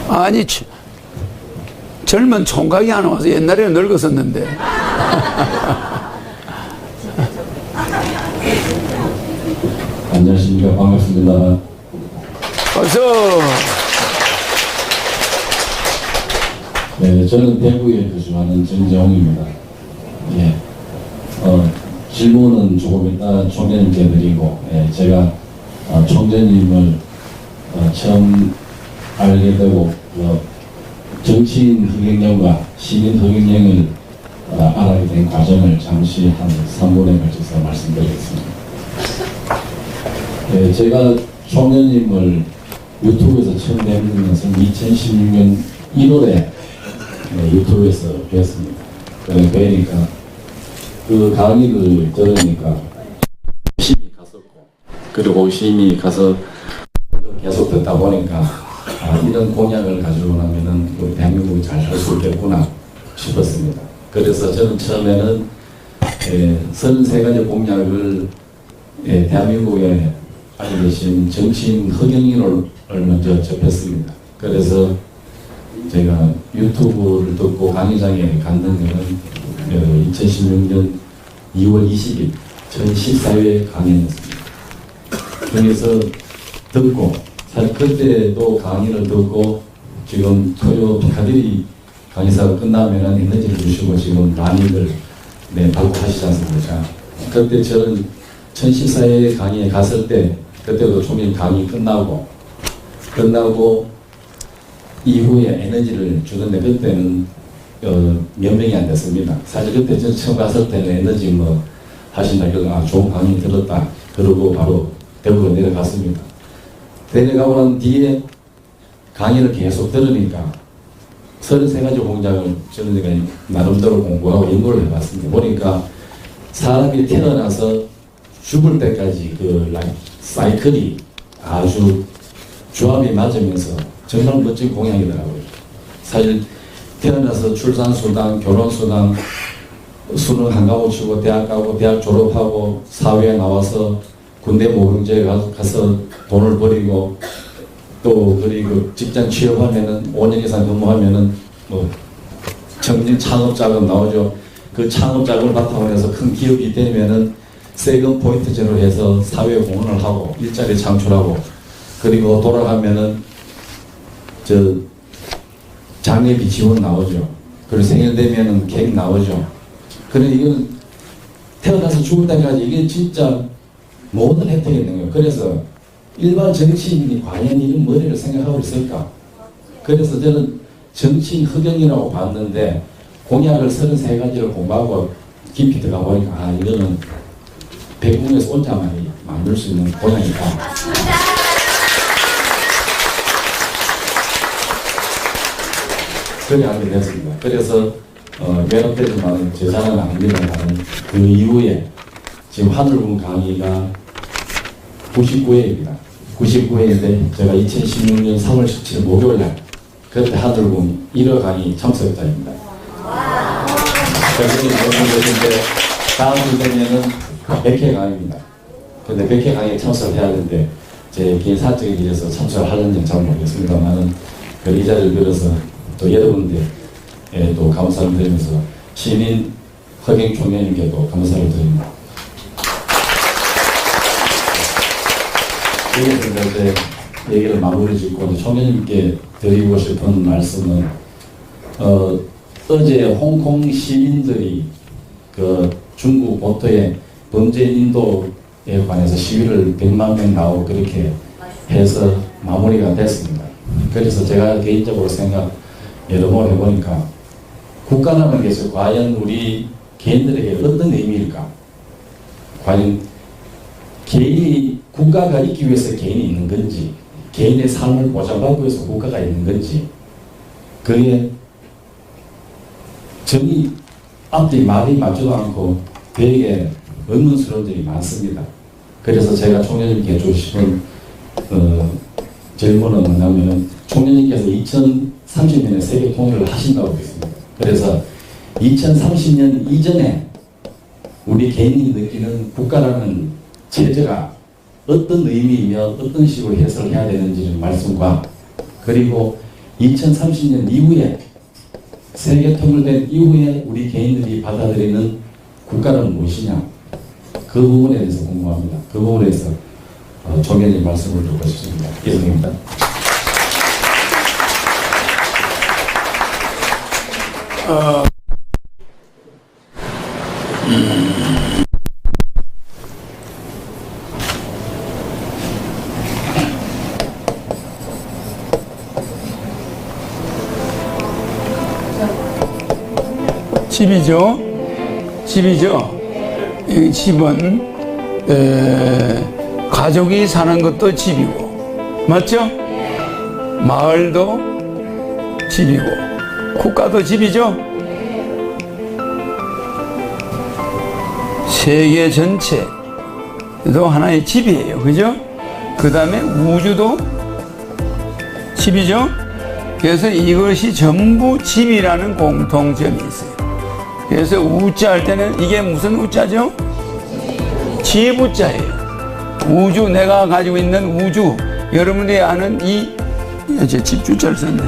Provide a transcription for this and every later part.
아니, 젊은 총각이 하나 와서 옛날에는 늙었었는데. 안녕하십니까. 반갑습니다. 어서. 네, 저는 대구에 거주하는 정재홍입니다. 예. 질문은 조금 이따 총재님께 드리고, 예, 제가 총재님을 처음 알게 되고, 정치인 허경영과 시민 허경영을 알아게 된 과정을 잠시 한 3분에 걸쳐서 말씀드리겠습니다. 예, 제가 총재님을 유튜브에서 처음 뵙는 것은 2016년 1월에 유튜브에서 뵀습니다. 그래 뵈니까 그 강의를 들으니까 열심히 갔었고, 그리고 열심히 가서 계속 듣다 보니까 이런 공약을 가지고 나면은 우리 대한민국이 잘 살 수 있겠구나 싶었습니다. 그래서 저는 처음에는 33가지 공약을 대한민국에 알고 계신 정치인 허경영을 먼저 접했습니다. 그래서 제가 유튜브를 듣고 강의장에 갔는 것은 2016년 2월 20일 전 14회 강의였습니다. 거기서 듣고, 사실 그때도 강의를 듣고 지금 토요 피카디리 강의사가 끝나면 에너지를 주시고 지금 많이들 받고 하시지 않습니까? 그때 저는 1014회 강의에 갔을 때 그때도 총리 강의 끝나고 이후에 에너지를 주는데 그때는 몇 명이 안 됐습니다. 사실 그때 저 처음 갔을 때는 에너지 하신다 그러고 좋은 강의 들었다 그러고 바로 대구로 내려갔습니다. 내려가고 난 뒤에 강의를 계속 들으니까 33가지 공약을 저는 제가 나름대로 공부하고 연구를 해봤습니다. 보니까 사람이 태어나서 죽을 때까지 그 사이클이 아주 조합이 맞으면서 정말 멋진 공약이더라고요. 사실 태어나서 출산수당, 결혼수당, 수능 한가고 치고 대학 가고 대학 졸업하고 사회에 나와서 군대 모병제에 가서 돈을 버리고 또 그리고 직장 취업하면은 5년 이상 근무하면은 청년 창업자금 나오죠. 그 창업자금을 바탕으로 해서 큰 기업이 되면은 세금 포인트제로 해서 사회에 공헌을 하고 일자리 창출하고 그리고 돌아가면은 장례비 지원 나오죠. 그리고 생일 되면은 케이크 나오죠. 그런데 이건 태어나서 죽을 때까지 이게 진짜 모든 혜택이 있는 거예요. 그래서 일반 정치인이 과연 이런 머리를 생각하고 있을까? 그래서 저는 정치인 허경이라고 봤는데 공약을 33가지를 공부하고 깊이 들어가 보니까 이거는 백궁에서 혼자만이 만들 수 있는 공약이다. 그래 알게 됐습니다. 그래서 외롭되지만 제 자랑은 아닙니다만 그 이후에 지금 하늘분 강의가 99회입니다. 99회인데 제가 2016년 3월 17일 목요일날 그때 하늘분 1회 강의 참석자입니다. 그런데 다음 주 되면은 100회 강의입니다. 근데 100회 강의에 참석을 해야 하는데 제 개인 사적인 일에서 참석을 하는지는 잘 모르겠습니다만은 이 자리를 빌어서 또 여러분들께 또 감사를 드리면서 시민 허경 총재님께도 감사를 드립니다. 여기서 이제 얘기를 마무리 짓고 총재님께 드리고 싶은 말씀은 어제 홍콩 시민들이 그 중국 보토의 범죄 인도에 관해서 시위를 100만 명 나오고 그렇게 해서 마무리가 됐습니다. 그래서 제가 개인적으로 여러모로 해보니까 국가라는 것이 과연 우리 개인들에게 어떤 의미일까? 과연 개인이 국가가 있기 위해서 개인이 있는 건지, 개인의 삶을 보장받기 위해서 국가가 있는 건지, 그게 정의 앞뒤 말이 맞지도 않고 되게 의문스러운 점이 많습니다. 그래서 제가 총재님께 해주고 싶은 질문은 뭐냐면 총재님께서 2030년에 세계 통일을 하신다고 했습니다. 그래서 2030년 이전에 우리 개인이 느끼는 국가라는 체제가 어떤 의미이며 어떤 식으로 해석해야 되는지 말씀과 그리고 2030년 이후에 세계 통일된 이후에 우리 개인들이 받아들이는 국가는 무엇이냐, 그 부분에 대해서 궁금합니다. 그 부분에 대해서 조계님 말씀을 듣고 싶습니다. 이상입니다. 집이죠. 집이죠. 이 집은 가족이 사는 것도 집이고, 맞죠? 마을도 집이고, 국가도 집이죠. 세계 전체도 하나의 집이에요. 그죠? 그 다음에 우주도 집이죠. 그래서 이것이 전부 집이라는 공통점이 있어요. 그래서 우자 할 때는 이게 무슨 우자죠? 지부자예요. 우주, 내가 가지고 있는 우주, 여러분들이 아는 제 집주자를 썼네.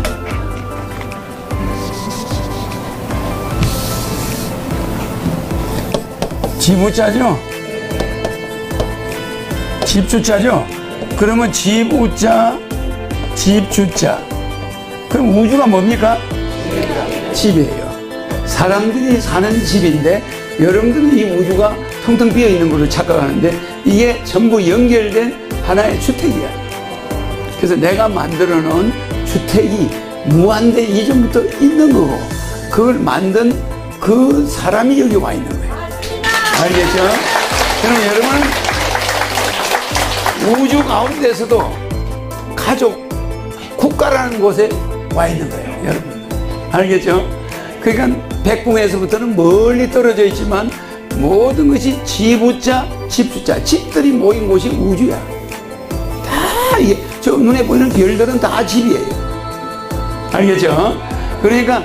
지부자죠? 집주자죠? 그러면 지부자, 집주자. 그럼 우주가 뭡니까? 집이에요. 사람들이 사는 집인데 여러분들은 이 우주가 텅텅 비어 있는 걸로 착각하는데 이게 전부 연결된 하나의 주택이야. 그래서 내가 만들어 놓은 주택이 무한대 이전부터 있는 거고, 그걸 만든 그 사람이 여기 와 있는 거예요. 알겠죠? 그럼 여러분은 우주 가운데서도 가족, 국가라는 곳에 와 있는 거예요. 여러분. 알겠죠? 그러니까 백궁에서부터는 멀리 떨어져 있지만 모든 것이 지부자, 집주자, 집들이 모인 곳이 우주야. 다 이게 저 눈에 보이는 별들은 다 집이에요. 알겠죠? 그러니까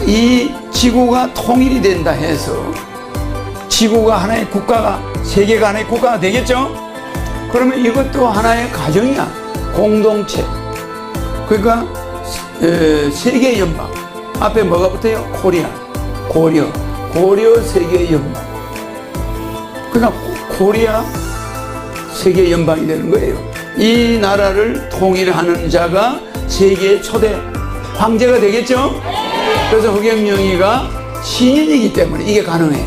이 지구가 통일이 된다 해서 지구가 하나의 국가가, 세계가 하나의 국가가 되겠죠? 그러면 이것도 하나의 가정이야. 공동체. 그러니까 세계 연방. 앞에 뭐가 붙어요? 코리아, 고려 세계 연방. 그러니까 코리아 세계 연방이 되는 거예요. 이 나라를 통일하는 자가 세계의 초대 황제가 되겠죠? 그래서 허경영이가 신인이기 때문에 이게 가능해.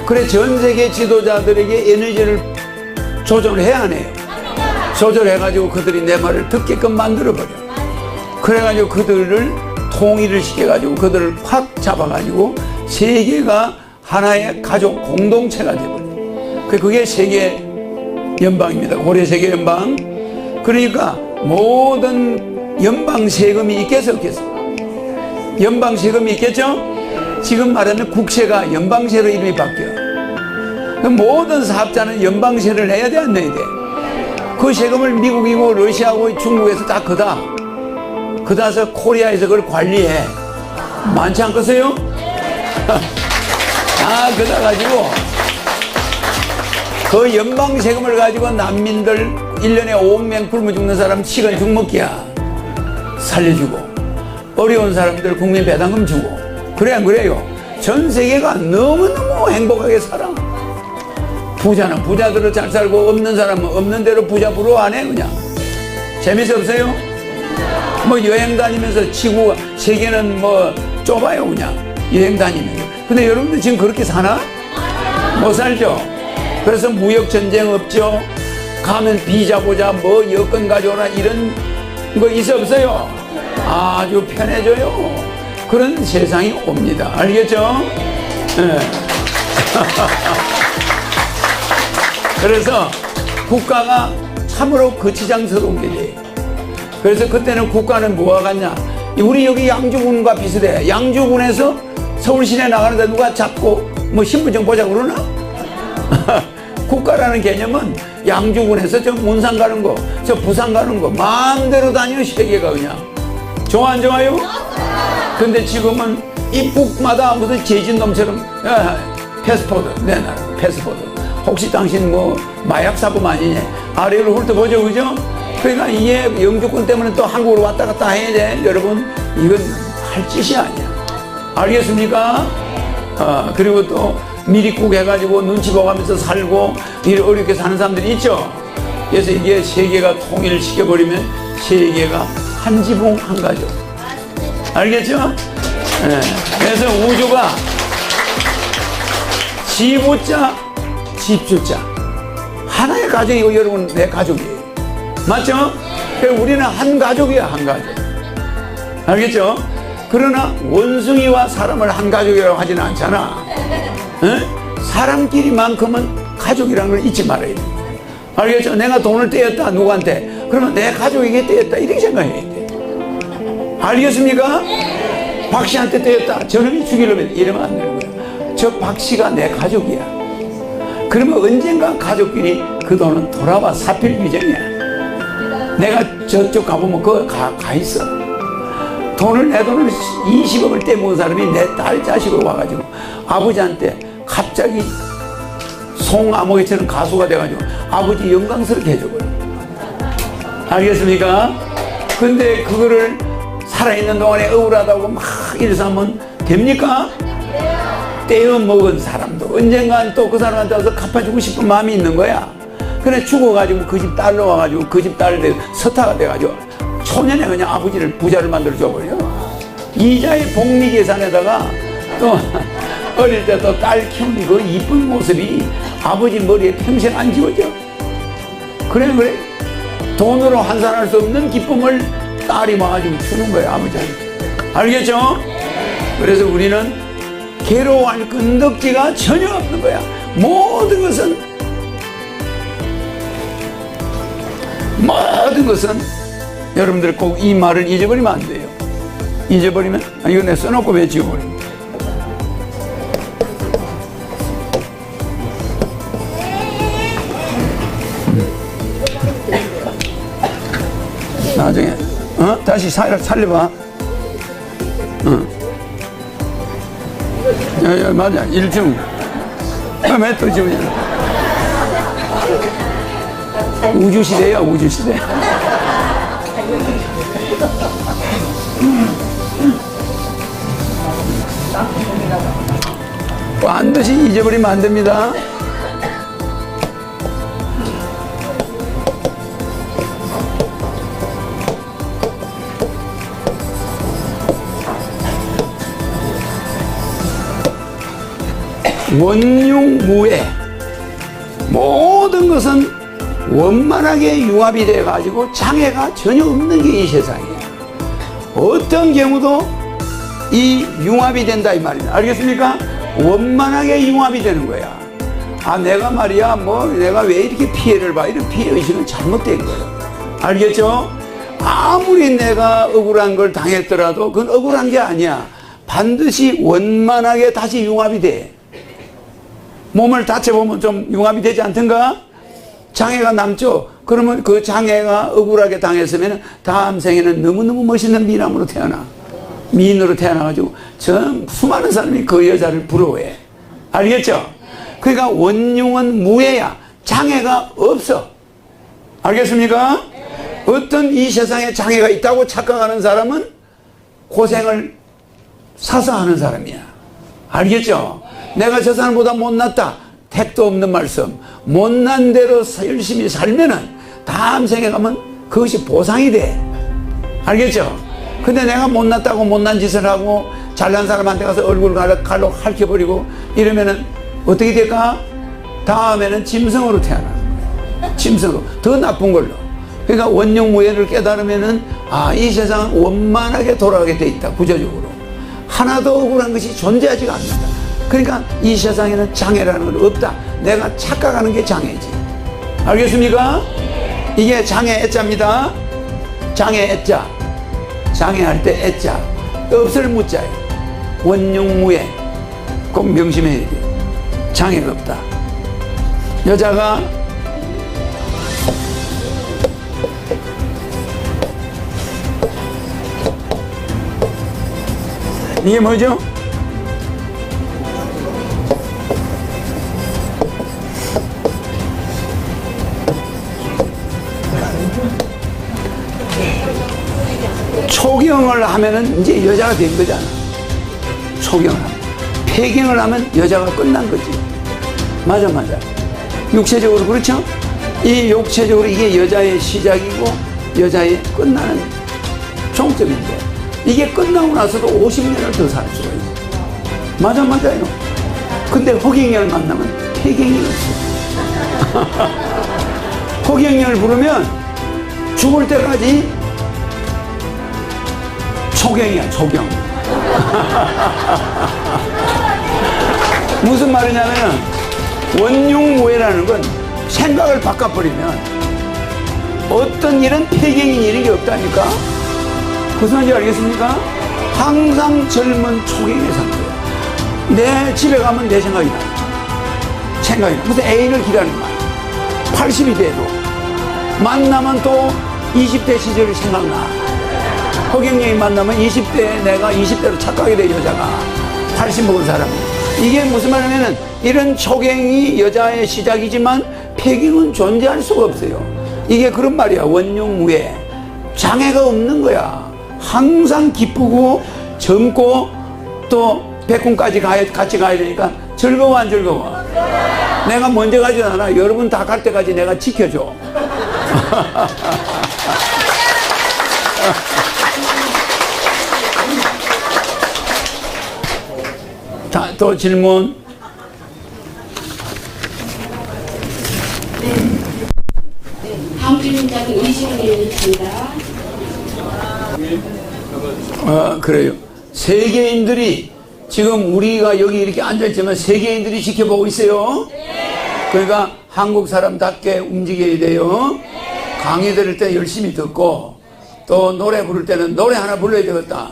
그래, 전 세계 지도자들에게 에너지를 조절을 해야 하네요. 조절해가지고 그들이 내 말을 듣게끔 만들어버려. 그래가지고 그들을 통일을 시켜가지고 그들을 확 잡아가지고 세계가 하나의 가족 공동체가 되버려요. 그게 세계 연방입니다. 고려 세계 연방. 그러니까 모든 연방 세금이 있겠어, 없겠어? 연방 세금이 있겠죠? 지금 말하는 국세가 연방세로 이름이 바뀌어. 그럼 모든 사업자는 연방세를 내야 돼, 안 내야 돼? 그 세금을 미국이고 러시아고 중국에서 다 그다서 코리아에서 그걸 관리해. 많지 않겠어요? 다 그다가지고 그 연방세금을 가지고 난민들 1년에 5억 명 굶어 죽는 사람 식은 죽먹기야 살려주고, 어려운 사람들 국민 배당금 주고. 그래 안 그래요? 전 세계가 너무너무 행복하게 살아. 부자는 부자대로 잘 살고 없는 사람은 없는 대로 부자 부러워하네. 그냥 재밌어 없어요? 뭐 여행 다니면서 지구 세계는 뭐 좁아요. 그냥 여행 다니면서. 근데 여러분들 지금 그렇게 사나? 못 살죠? 그래서 무역 전쟁 없죠? 가면 비자 보자, 뭐 여권 가져오라, 이런 거 있어 없어요? 아주 편해져요. 그런 세상이 옵니다. 알겠죠? 네. 그래서 국가가 참으로 거치장스러운 게 돼요. 그래서 그때는 국가는 뭐가 같냐? 우리 여기 양주군과 비슷해. 양주군에서 서울시내 나가는데 누가 잡고 뭐 신분증 보자고 그러나? 국가라는 개념은 양주군에서 저 문산 가는 거, 저 부산 가는 거 마음대로 다녀. 세계가 그냥. 좋아 안 좋아요? 근데 지금은 입국마다 무슨 제진놈처럼 패스포드 내놔. 패스포드. 혹시 당신 뭐 마약 사범 아니냐? 아래로 훑어보죠, 그죠? 그러니까 이게 영주권 때문에 또 한국으로 왔다 갔다 해야 돼. 여러분, 이건 할 짓이 아니야. 알겠습니까? 그리고 또 미리국 해가지고 눈치 보가면서 살고 이렇게 어렵게 사는 사람들이 있죠. 그래서 이게 세계가 통일시켜버리면 세계가 한 지붕 한 가족. 알겠죠? 네. 그래서 우주가 지부자 집주자 하나의 가족이고 여러분 내 가족이에요. 맞죠? 그래서 우리는 한 가족이야. 한 가족. 알겠죠? 그러나 원숭이와 사람을 한 가족이라고 하지는 않잖아. 사람끼리만큼은 가족이라는 걸 잊지 말아야 돼. 알겠죠? 내가 돈을 떼었다 누구한테 그러면 내 가족에게 떼었다 이렇게 생각해야 돼. 알겠습니까? 박씨한테 떼었다 저놈이 죽이려면 이러면 안 되는 거야. 저 박씨가 내 가족이야. 그러면 언젠가 가족끼리 그 돈은 돌아와 사필규정이야. 내가 저쪽 가보면 그거 가 있어. 내 돈을 20억을 떼먹은 사람이 내 딸 자식으로 와가지고 아버지한테 갑자기 송아무개처럼 가수가 돼가지고 아버지 영광스럽게 해줘버려. 알겠습니까? 근데 그거를 살아있는 동안에 억울하다고 막 이래서 하면 됩니까? 떼어먹은 사람도 언젠간 또 그 사람한테 와서 갚아주고 싶은 마음이 있는 거야. 그래 죽어가지고 그 집 딸로 와가지고 그 집 딸들 서타가 돼가지고 초년에 그냥 아버지를 부자를 만들어 줘버려. 이자의 복리 계산에다가 또 어릴 때 또 딸 키우는 그 이쁜 모습이 아버지 머리에 평생 안 지워져. 그래 돈으로 환산할 수 없는 기쁨을 딸이 와가지고 주는 거야 아버지한테. 알겠죠? 그래서 우리는 괴로워할 끈덕지가 전혀 없는 거야. 모든 것은 여러분들 꼭 이 말을 잊어버리면 안 돼요. 잊어버리면 이거 내가 써놓고 왜 지워버려. 나중에 다시 살려봐. 야, 맞아. 일중 왜 또 지우냐. 우주시대야 우주시대. 반드시 잊어버리면 안 됩니다. 원융무애 모든 것은 원만하게 융합이 되어 가지고 장애가 전혀 없는 게 이 세상이에요. 어떤 경우도 이 융합이 된다 이 말입니다. 알겠습니까? 원만하게 융합이 되는 거야. 내가 말이야 내가 왜 이렇게 피해를 봐. 이런 피해의식은 잘못된 거예요. 알겠죠? 아무리 내가 억울한 걸 당했더라도 그건 억울한 게 아니야. 반드시 원만하게 다시 융합이 돼. 몸을 다쳐보면 좀 융합이 되지 않던가? 장애가 남죠? 그러면 그 장애가 억울하게 당했으면 다음 생에는 너무너무 멋있는 미남으로 태어나. 미인으로 태어나가지고 수많은 사람이 그 여자를 부러워해. 알겠죠? 그러니까 원흉은 무해야. 장애가 없어. 알겠습니까? 어떤 이 세상에 장애가 있다고 착각하는 사람은 고생을 사서 하는 사람이야. 알겠죠? 내가 저 사람보다 못났다. 택도 없는 말씀. 못난 대로 열심히 살면은 다음 생에 가면 그것이 보상이 돼. 알겠죠? 근데 내가 못났다고 못난 짓을 하고 잘난 사람한테 가서 얼굴 칼로 핥혀버리고 이러면은 어떻게 될까? 다음에는 짐승으로 태어나. 짐승으로. 더 나쁜 걸로. 그러니까 원흉무예를 깨달으면은 이 세상은 원만하게 돌아가게 돼 있다. 구조적으로. 하나도 억울한 것이 존재하지가 않는다. 그러니까 이 세상에는 장애라는 건 없다. 내가 착각하는 게 장애지. 알겠습니까? 이게 장애 애자입니다. 장애 애자. 장애할 때 애자. 없을 무자예요. 원흉무예. 꼭 명심해야 돼요. 장애가 없다. 여자가 이게 뭐죠? 초경을 하면은 이제 여자가 된 거잖아. 초경을 하면. 폐경을 하면 여자가 끝난 거지. 맞아. 육체적으로 그렇죠? 이 육체적으로 이게 여자의 시작이고 여자의 끝나는 종점인데 이게 끝나고 나서도 50년을 더 살 수가 있어. 맞아요. 근데 허경영을 만나면 폐경이 없어. 허경영을 부르면 죽을 때까지 초경이야, 초경. 무슨 말이냐면 원흉무해라는 건 생각을 바꿔버리면 어떤 일은 폐경인 일인 게 없다니까. 무슨 말인지 알겠습니까? 항상 젊은 초경의 상태야. 내 집에 가면 내 생각이 나. 무슨 애인을 기다리는 거야. 80이 돼도 만나면 또 20대 시절이 생각나. 허경영이 만나면 20대 내가 20대로 착각이 돼. 여자가 80 먹은 사람이. 이게 무슨 말이냐면 이런 초경이 여자의 시작이지만 폐경은 존재할 수가 없어요. 이게 그런 말이야. 원흉무해. 장애가 없는 거야. 항상 기쁘고 젊고 또 백군까지 같이 가야 되니까 즐거워 안 즐거워? 내가 먼저 가지 않아. 여러분 다 갈 때까지 내가 지켜줘. 자, 또 질문. 다음 질문자는 이시훈입니다. 그래요. 세계인들이 지금 우리가 여기 이렇게 앉아있지만 세계인들이 지켜보고 있어요. 그러니까 한국 사람답게 움직여야 돼요. 강의 들을 때 열심히 듣고 또 노래 부를 때는 노래 하나 불러야 되겠다.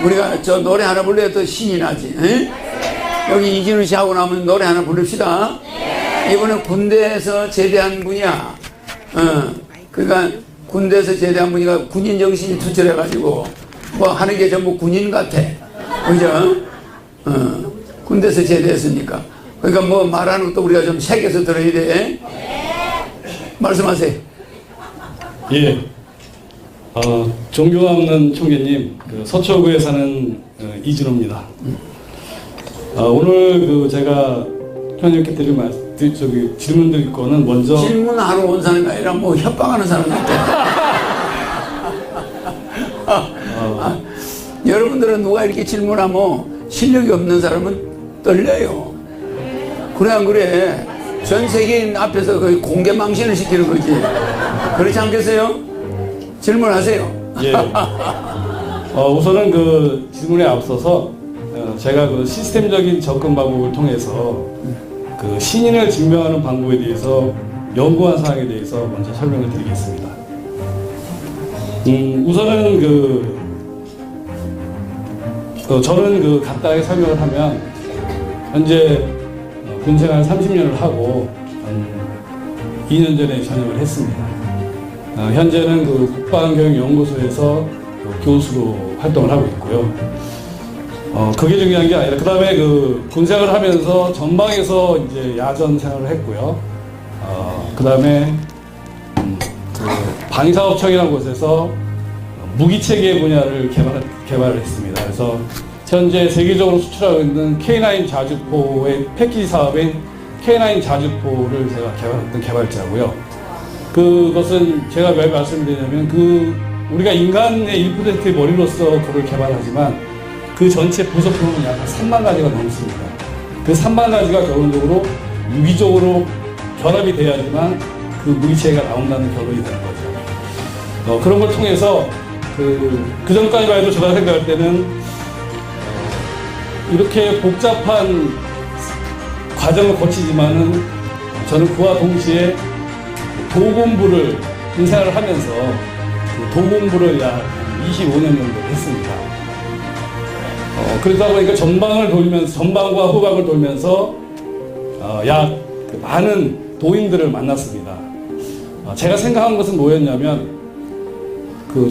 우리가 저 노래 하나 불러야 더 신이 나지. 에? 여기 이진우 씨하고 나면 노래 하나 부릅시다. 이번에 군대에서 제대한 분이야. 그러니까 군대에서 제대한 분이가 군인 정신이 투철해가지고 뭐 하는 게 전부 군인 같아. 그죠? 군대에서 제대했으니까. 그러니까 뭐 말하는 것도 우리가 좀 새겨서 들어야 돼. 말씀하세요. 예. 종교가 없는 총재님, 그 서초구에 사는 이진호입니다. 오늘 제가 형님께 드릴 질문 드릴 거는 먼저 질문하러 온 사람이 아니라 뭐 협박하는 사람 같아. 여러분들은 누가 이렇게 질문하면 실력이 없는 사람은 떨려요. 그래 안 그래? 전 세계인 앞에서 거의 공개망신을 시키는 거지. 그렇지 않겠어요? 질문하세요. 예. 우선은 그 질문에 앞서서 제가 그 시스템적인 접근 방법을 통해서 그 신인을 증명하는 방법에 대해서 연구한 사항에 대해서 먼저 설명을 드리겠습니다. 우선은 저는 간단하게 설명을 하면 현재 군생활 30년을 하고 2년 전에 전역을 했습니다. 현재는 국방교육연구소에서 교수로 활동을 하고 있고요. 그게 중요한 게 아니라 그 다음에 군생활을 하면서 전방에서 이제 야전 생활을 했고요. 그 다음에 방위사업청이라는 곳에서 무기체계 분야를 개발을 했습니다. 그래서 현재 세계적으로 수출하고 있는 K9 자주포의 패키지 사업인 K9 자주포를 제가 개발했던 개발자고요. 그것은 제가 왜 말씀드리냐면 우리가 인간의 1%의 머리로서 그걸 개발하지만 그 전체 부속품은 약 3만 가지가 넘습니다. 그 3만 가지가 결론적으로 유기적으로 결합이 돼야지만 그 무기체계가 나온다는 결론이 되는 거죠. 그런 걸 통해서 그 전까지만 해도 제가 생각할 때는 이렇게 복잡한 과정을 거치지만은 저는 그와 동시에 도공부를 군생활을 하면서 도공부를 약 25년 정도 했습니다. 그러다 보니까 전방과 후방을 돌면서 약 많은 도인들을 만났습니다. 제가 생각한 것은 뭐였냐면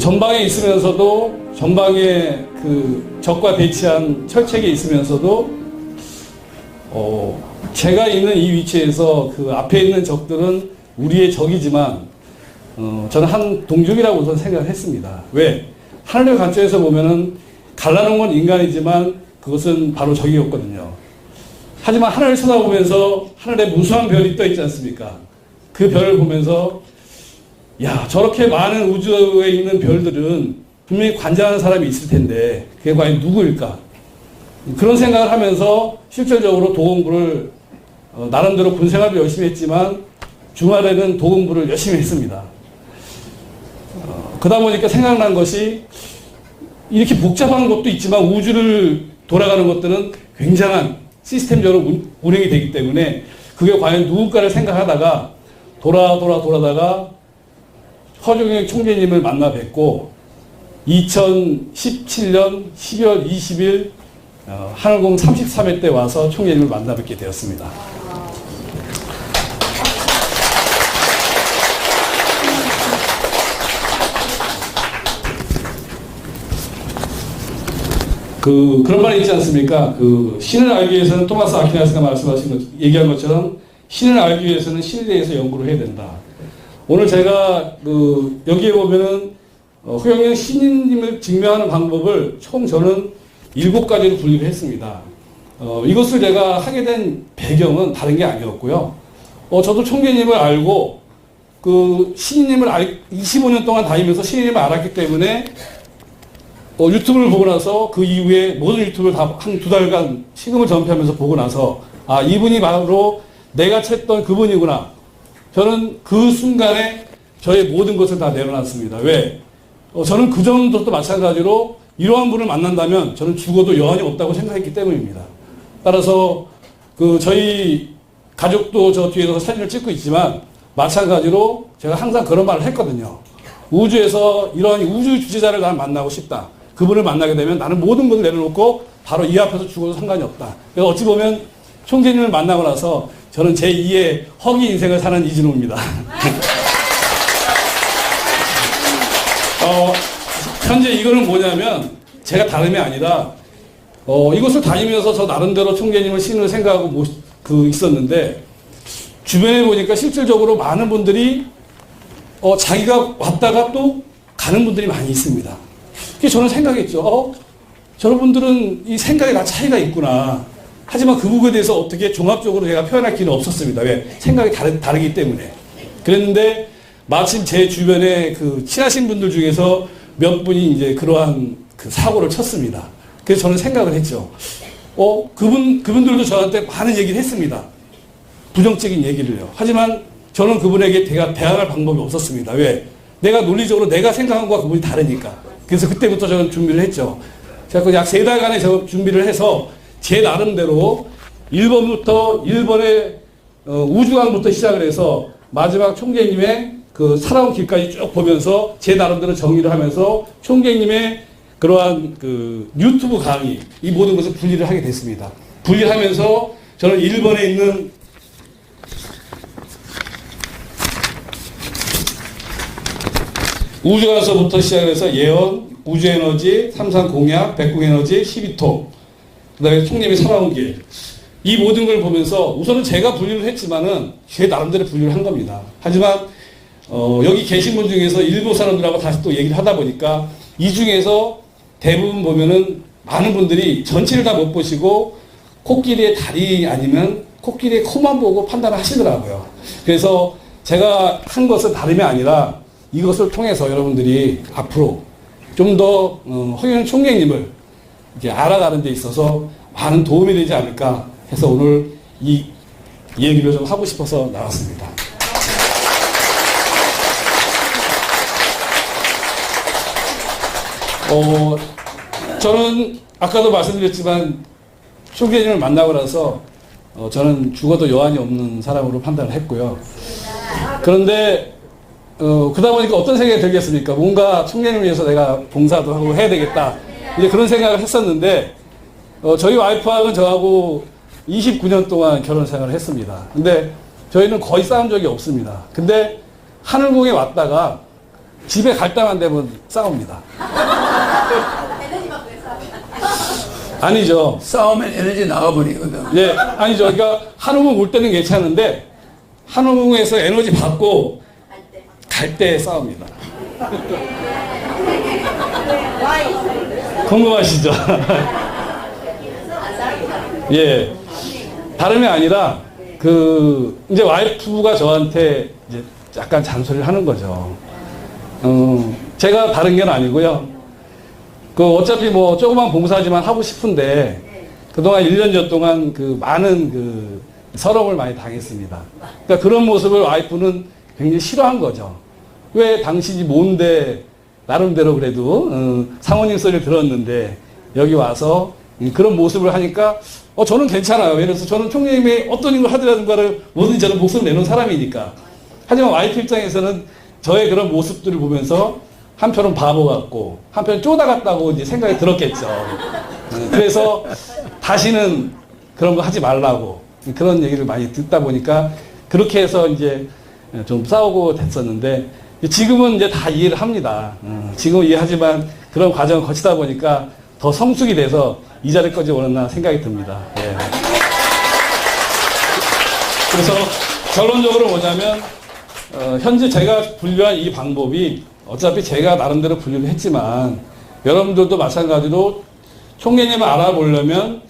전방에 있으면서도 전방에 적과 대치한 철책에 있으면서도 제가 있는 이 위치에서 앞에 있는 적들은 우리의 적이지만 저는 한 동족이라고 우선 생각을 했습니다. 왜? 하늘의 관점에서 보면은 갈라놓은 건 인간이지만 그것은 바로 적이었거든요. 하지만 하늘을 쳐다보면서 하늘에 무수한 별이 떠 있지 않습니까? 그 별을 보면서 야, 저렇게 많은 우주에 있는 별들은 분명히 관장하는 사람이 있을 텐데 그게 과연 누구일까? 그런 생각을 하면서 실질적으로 도공부를 나름대로 군 생활도 열심히 했지만 주말에는 도공부를 열심히 했습니다. 그러다 보니까 생각난 것이 이렇게 복잡한 것도 있지만 우주를 돌아가는 것들은 굉장한 시스템적으로 운행이 되기 때문에 그게 과연 누굴까를 생각하다가 돌아다가 허정영 총재님을 만나 뵙고 2017년 12월 20일 하늘공 33회 때 와서 총재님을 만나 뵙게 되었습니다. 그런 말이 있지 않습니까? 신을 알기 위해서는 토마스 아퀴나스가 얘기한 것처럼 신을 알기 위해서는 신에 대해서 연구를 해야 된다. 오늘 제가 여기에 보면은 허영영 신인님을 증명하는 방법을 총 저는 7가지로 분류를 했습니다. 이것을 제가 하게 된 배경은 다른 게 아니었고요. 저도 총재님을 알고 신인님을 25년 동안 다니면서 신인님을 알았기 때문에 유튜브를 보고 나서 그 이후에 모든 유튜브를 다 한 2달간 식음을 전폐하면서 보고 나서 아, 이분이 바로 내가 찾던 그분이구나. 저는 그 순간에 저의 모든 것을 다 내려놨습니다. 왜? 저는 그 정도도 마찬가지로 이러한 분을 만난다면 저는 죽어도 여한이 없다고 생각했기 때문입니다. 따라서 저희 가족도 저 뒤에서 사진을 찍고 있지만 마찬가지로 제가 항상 그런 말을 했거든요. 우주에서 이러한 우주 주제자를 나는 만나고 싶다. 그분을 만나게 되면 나는 모든 것을 내려놓고 바로 이 앞에서 죽어도 상관이 없다. 그래서 어찌 보면 총재님을 만나고 나서 저는 제2의 허기 인생을 사는 이진호입니다. 현재 이거는 뭐냐면 제가 다름이 아니라 이것을 다니면서 저 나름대로 총재님을 신을 생각하고 있었는데 주변에 보니까 실질적으로 많은 분들이 자기가 왔다가 또 가는 분들이 많이 있습니다. 그래서 저는 생각했죠. 저런 분들은 이 생각에 다 차이가 있구나. 하지만 그 부분에 대해서 어떻게 종합적으로 제가 표현할 기회는 없었습니다. 왜? 생각이 다르기 때문에. 그랬는데 마침 제 주변에 친하신 분들 중에서 몇 분이 이제 그러한 사고를 쳤습니다. 그래서 저는 생각을 했죠. 그분들도 저한테 많은 얘기를 했습니다. 부정적인 얘기를요. 하지만 저는 그분에게 대항할 방법이 없었습니다. 왜? 내가 논리적으로 내가 생각한 것과 그분이 다르니까. 그래서 그때부터 저는 준비를 했죠. 제가 약 3달간의 준비를 해서 제 나름대로 1번의 우주왕부터 시작을 해서 마지막 총재님의 살아온 길까지 쭉 보면서 제 나름대로 정리를 하면서 총재님의 그러한 유튜브 강의 이 모든 것을 분리를 하게 됐습니다. 분리하면서 저는 1번에 있는 우주관서부터 시작해서 예언, 우주에너지, 삼산공약, 백궁에너지, 12통, 그 다음에 총님이 살아온 길. 이 모든 걸 보면서 우선은 제가 분류를 했지만은 제 나름대로 분류를 한 겁니다. 하지만 여기 계신 분 중에서 일부 사람들하고 다시 또 얘기를 하다 보니까 이 중에서 대부분 보면은 많은 분들이 전체를 다 못 보시고 코끼리의 다리 아니면 코끼리의 코만 보고 판단을 하시더라고요. 그래서 제가 한 것은 다름이 아니라 이것을 통해서 여러분들이 앞으로 좀 더 허영영 총재님을 이렇게 알아가는 데 있어서 많은 도움이 되지 않을까 해서 오늘 이 얘기를 좀 하고 싶어서 나왔습니다. 저는 아까도 말씀드렸지만 총재님을 만나고 나서 저는 죽어도 여한이 없는 사람으로 판단을 했고요. 그런데 그러다 보니까 어떤 생각이 들겠습니까? 뭔가 총재님을 위해서 내가 봉사도 하고 해야 되겠다. 이제 그런 생각을 했었는데, 저희 와이프하고는 저하고 29년 동안 결혼 생활을 했습니다. 근데 저희는 거의 싸운 적이 없습니다. 근데 하늘궁에 왔다가 집에 갈 때만 되면 싸웁니다. 아니죠. 싸우면 에너지 나가버리거든. 예, 아니죠. 그러니까 하늘궁 올 때는 괜찮은데, 하늘궁에서 에너지 받고 갈 때 싸웁니다. 궁금하시죠? 예. 다름이 아니라, 이제 와이프가 저한테 이제 약간 잔소리를 하는 거죠. 제가 다른 건 아니고요. 어차피 뭐 조그만 봉사지만 하고 싶은데, 그동안 1년여 동안 많은 서러움을 많이 당했습니다. 그러니까 그런 모습을 와이프는 굉장히 싫어한 거죠. 왜 당신이 뭔데, 나름대로 그래도, 사모님 소리를 들었는데, 여기 와서 그런 모습을 하니까, 저는 괜찮아요. 그래서 저는 총리님이 어떤 일을 하더라든가를 뭐든지 저는 목소리 내놓은 사람이니까. 하지만 와이프 입장에서는 저의 그런 모습들을 보면서 한편은 바보 같고, 한편은 쪼다 같다고 이제 생각이 들었겠죠. 그래서 다시는 그런 거 하지 말라고 그런 얘기를 많이 듣다 보니까 그렇게 해서 이제 좀 싸우고 됐었는데, 지금은 이제 다 이해를 합니다. 지금은 이해하지만 그런 과정을 거치다 보니까 더 성숙이 돼서 이 자리까지 오는나 생각이 듭니다. 예. 그래서 결론적으로 보자면, 현재 제가 분류한 이 방법이 어차피 제가 나름대로 분류를 했지만, 여러분들도 마찬가지로 총리님을 알아보려면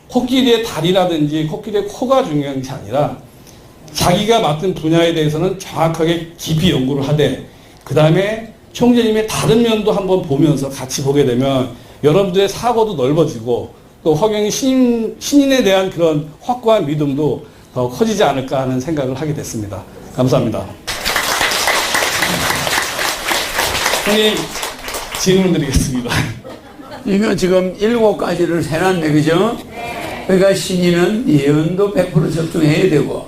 코끼리의 다리라든지 코끼리의 코가 중요한 것이 아니라 자기가 맡은 분야에 대해서는 정확하게 깊이 연구를 하되, 그 다음에 총재님의 다른 면도 한번 보면서 같이 보게 되면 여러분들의 사고도 넓어지고 또 허경영 신인에 대한 그런 확고한 믿음도 더 커지지 않을까 하는 생각을 하게 됐습니다. 감사합니다. 형님, 질문 드리겠습니다. 이거 지금 7가지를 해놨네, 그죠? 그러니까 신인은 예언도 100% 적중해야 되고,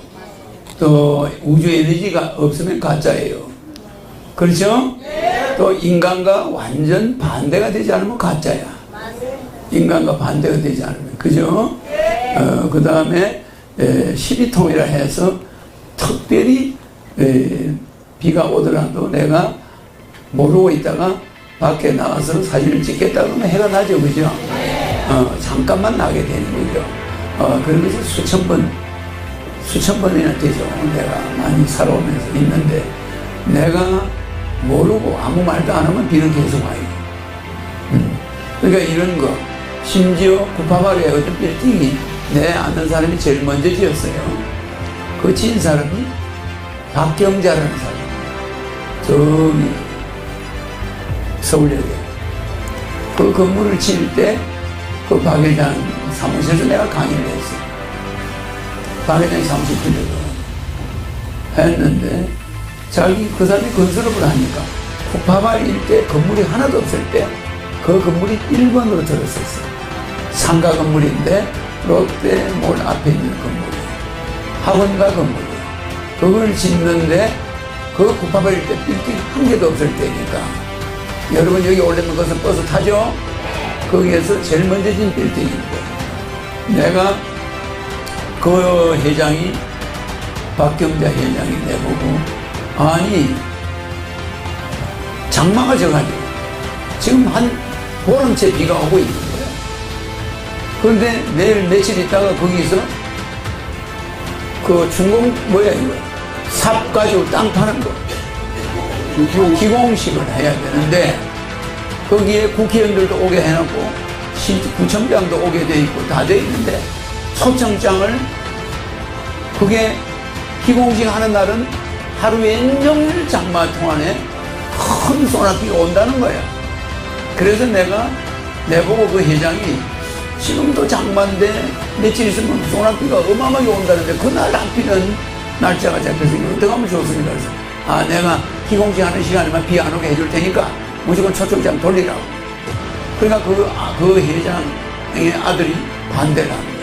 또 우주 에너지가 없으면 가짜예요. 그렇죠? 또 인간과 완전 반대가 되지 않으면 가짜야. 인간과 반대가 되지 않으면. 그죠? 그 다음에 12통이라 해서 특별히 비가 오더라도 내가 모르고 있다가 밖에 나가서 사진을 찍겠다 그러면 해가 나죠. 그죠? 잠깐만 나게 되는 거죠. 그런 것이 수천 번이나 되죠. 내가 많이 살아오면서 있는데, 내가 모르고 아무 말도 안 하면 비는 계속 와요. 그러니까 이런 거, 심지어 구파발에 어떤 빌딩이 내 아는 사람이 제일 먼저 지었어요. 그 지은 사람이 박경자라는 사람. 저기 서울역에 그 건물을 지을 때 그 박 회장 사무실에서 내가 강의를 했어요. 박 회장이 사무실 빌려서 했는데, 자기 그 사람이 건설업을 하니까 구파발 일대 건물이 하나도 없을 때 그 건물이 1번으로 들었었어요. 상가 건물인데 롯데몰 앞에 있는 건물이에요. 학원가 건물이에요. 그걸 짓는데 그 구파발 일대 빌딩 한 개도 없을 때니까, 여러분 여기 올라면 것은 버스 타죠? 거기에서 제일 먼저 진 빌딩인데, 내가 그 회장이 박경자 회장이 내보고, 아니 장마가 져가지고 지금 한 보름째 비가 오고 있는 거야. 그런데 내일 며칠 있다가 거기서 그 중공 뭐야 이거 삽 가지고 땅 파는 거 기공식을 해야 되는데, 거기에 국회의원들도 오게 해놓고 구청장도 오게 돼 있고 다 돼 있는데, 초청장을 그게 기공식 하는 날은 하루 왼종일 장마 동안에 큰 소나기가 온다는 거야. 그래서 내가 내보고 그 회장이 지금도 장마인데 며칠 있으면 소나기가 어마어마하게 온다는데 그날 하필은 날짜가 잡혀서 이거 어떻게 하면 좋습니까? 그래서 내가 기공식 하는 시간에만 비 안 오게 해줄 테니까 무조건 초청장 돌리라고. 그러니까 그 회장의 아들이 반대를 하는 거예요.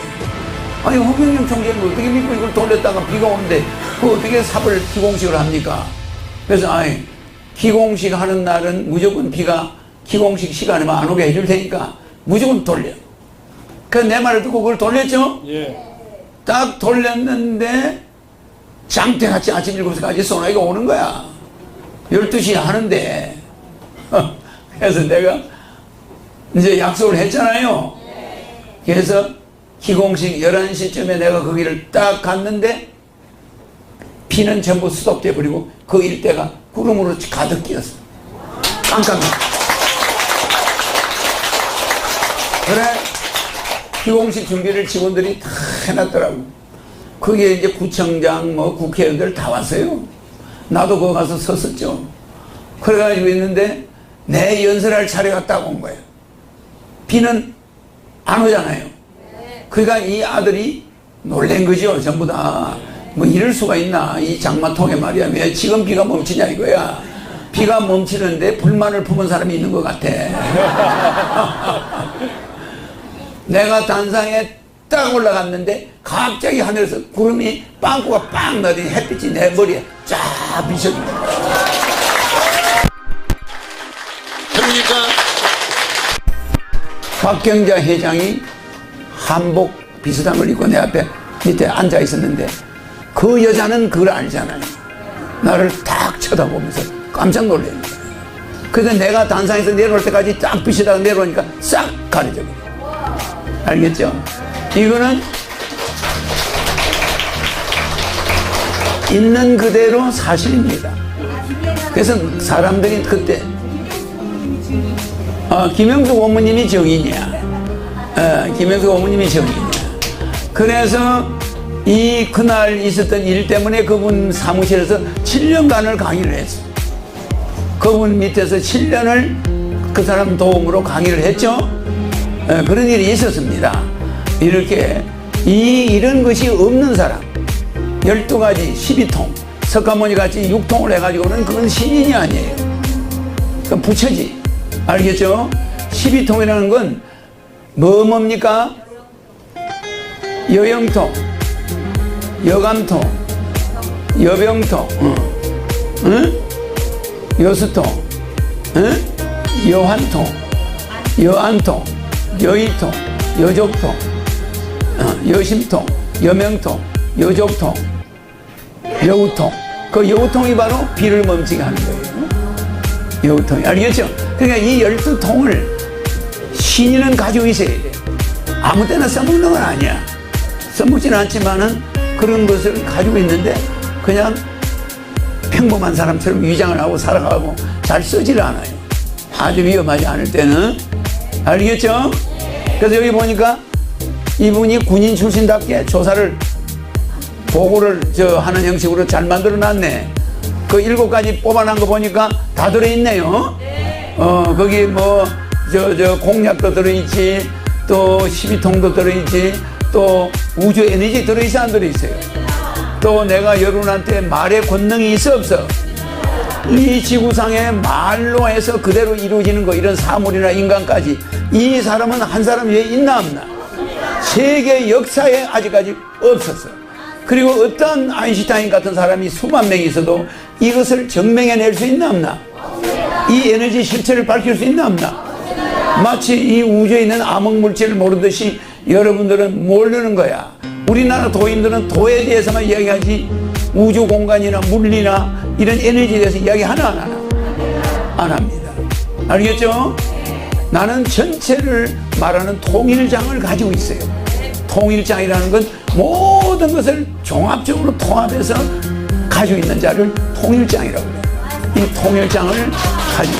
아니 허경영 총재는 어떻게 믿고 이걸 돌렸다가 비가 오는데 그 어떻게 삽을 기공식을 합니까? 그래서 기공식 하는 날은 무조건 비가 기공식 시간에만 안 오게 해줄 테니까 무조건 돌려. 그래서 내 말을 듣고 그걸 돌렸죠? 예. 딱 돌렸는데 장대같이 아침 7시까지 소나기가 오는 거야. 12시에 하는데. 그래서 내가 이제 약속을 했잖아요. 그래서 기공식 11시쯤에 내가 거기를 딱 갔는데 비는 전부 수독돼 버리고 그 일대가 구름으로 가득 끼었어. 깜깜해. 그래, 기공식 준비를 직원들이 다 해놨더라고. 그게 이제 구청장, 뭐 국회의원들 다 왔어요. 나도 거기 가서 섰었죠. 그래가지고 있는데 내 연설할 차례가 딱 온 거예요. 비는 안 오잖아요. 그러니까 이 아들이 놀란 거죠. 전부 다. 뭐 이럴 수가 있나. 이 장마통에 말이야. 왜 지금 비가 멈추냐 이거야. 비가 멈추는데 불만을 품은 사람이 있는 것 같아. 내가 단상에 딱 올라갔는데 갑자기 하늘에서 구름이 빵꾸가 빵 나더니 햇빛이 내 머리에 쫙 비춰줍니다. 그러니까 박경자 회장이 한복 비슷한 걸 입고 내 앞에 밑에 앉아 있었는데 그 여자는 그걸 알잖아요. 나를 딱 쳐다보면서 깜짝 놀래요. 그래서 내가 단상에서 내려올 때까지 딱 비치다가 내려오니까 싹 가려져 버려요. 알겠죠? 이거는 있는 그대로 사실입니다. 그래서 사람들이 그때 김영숙 어머님이 정인이야. 김영숙 어머님이 정인이야. 그래서 그날 있었던 일 때문에 그분 사무실에서 7년간을 강의를 했어. 그분 밑에서 7년을 그 사람 도움으로 강의를 했죠. 그런 일이 있었습니다. 이렇게 이런 것이 없는 사람 12가지 12통 석가모니 같이 6통을 해가지고는 그건 신인이 아니에요. 그건 부처지. 알겠죠? 12통이라는 건 뭡니까? 여영통, 여감통, 여병통, 응? 여수통, 응? 여환통, 여안통, 여의통, 여족통, 여심통, 여명통, 여족통, 여우통. 그 여우통이 바로 비를 멈추게 하는 거예요. 여우통이. 알겠죠? 그러니까 이 12통을 신인은 가지고 있어야 돼. 아무 때나 써먹는 건 아니야. 써먹지는 않지만은 그런 것을 가지고 있는데 그냥 평범한 사람처럼 위장을 하고 살아가고 잘 쓰지를 않아요. 아주 위험하지 않을 때는. 알겠죠? 그래서 여기 보니까 이분이 군인 출신답게 조사를 보고를 하는 형식으로 잘 만들어 놨네. 그 7가지 뽑아낸 거 보니까 다 들어있네요. 거기 뭐 공약도 들어있지, 또 12통도 들어있지, 또 우주 에너지 들어있어 안 들어있어요? 또 내가 여러분한테 말의 권능이 있어 없어? 이 지구상에 말로 해서 그대로 이루어지는 거, 이런 사물이나 인간까지 이 사람은 한 사람 외에 있나 없나? 세계 역사에 아직까지 없었어. 그리고 어떤 아인슈타인 같은 사람이 수만 명이 있어도 이것을 증명해낼 수 있나 없나? 이 에너지 실체를 밝힐 수 있나 없나? 마치 이 우주에 있는 암흑물질을 모르듯이 여러분들은 모르는 거야. 우리나라 도인들은 도에 대해서만 이야기하지 우주 공간이나 물리나 이런 에너지에 대해서 이야기 하나 안 하나? 안 합니다. 알겠죠? 나는 전체를 말하는 통일장을 가지고 있어요. 통일장이라는 건 모든 것을 종합적으로 통합해서 가지고 있는 자를 통일장이라고 해요. 이 통일장을 가지고.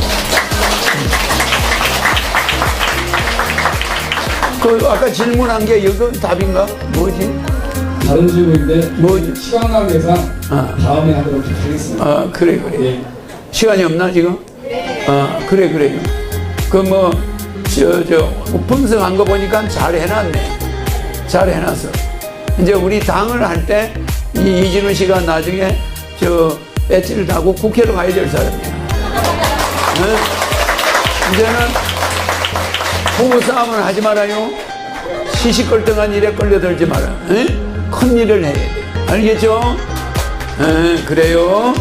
그 아까 질문한 게 이거 답인가? 뭐지? 다른 질문인데 뭐지? 시간 관계상 다음에 하도록 하겠습니다. 그래. 예. 시간이 없나 지금? 그래요. 그 뭐 분석한 거 보니까 잘 해놨네. 잘 해놨어. 이제 우리 당을 할 때 이진우 씨가 나중에 배지를 달고 국회로 가야 될 사람이야. 이제는 후보 싸움을 하지 말아요. 시시껄떡한 일에 끌려들지 마라. 큰 일을 해야 돼. 알겠죠? 그래요.